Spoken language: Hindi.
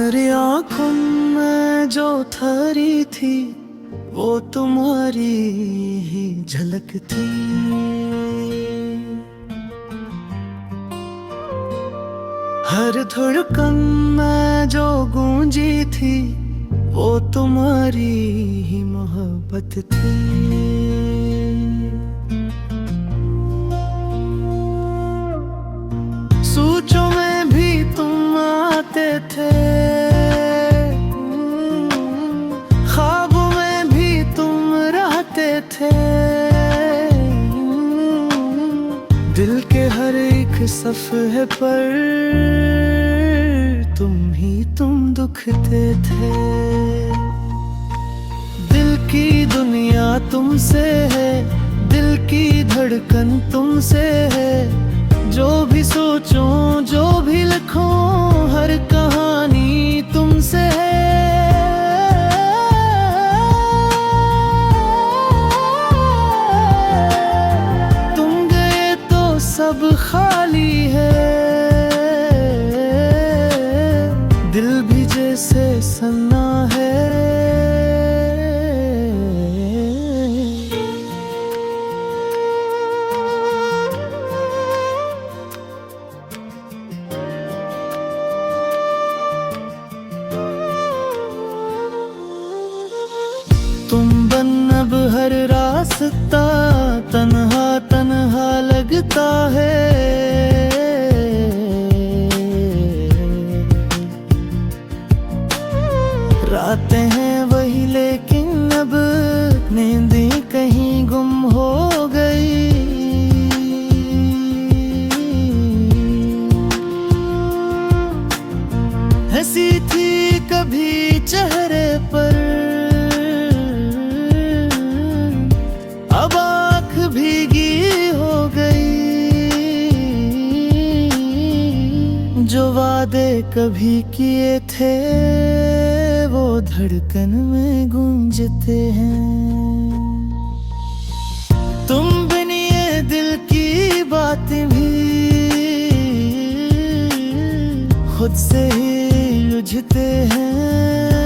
तुम्हारी आंखों में जो ठहरी थी वो तुम्हारी ही झलक थी। हर धड़कन में जो गूंजी थी वो तुम्हारी ही मोहब्बत थी। सोचों में भी तुम आते थे, ख्वाबों में भी तुम रहते थे। दिल के हर एक सफ़हे पर तुम दुखते थे। दिल की दुनिया तुमसे है, दिल की धड़कन तुमसे है। जो भी सोचूं जो भी लिखूं हर कहानी तुमसे है। तुम गए तो सब खाली है, दिल भी जैसे सन्ना है। तुम बन अब हर रास्ता तन्हा तन्हा लगता है। रातें हैं वही लेकिन अब नींदें कहीं गुम हो गई। हंसी थी कभी चेहरे पर, अब आँख भीगी हो गई। जो वादे कभी किए थे वो धड़कन में गूंजते हैं। तुम बिन ये दिल की बातें भी खुद से ही उलझते हैं।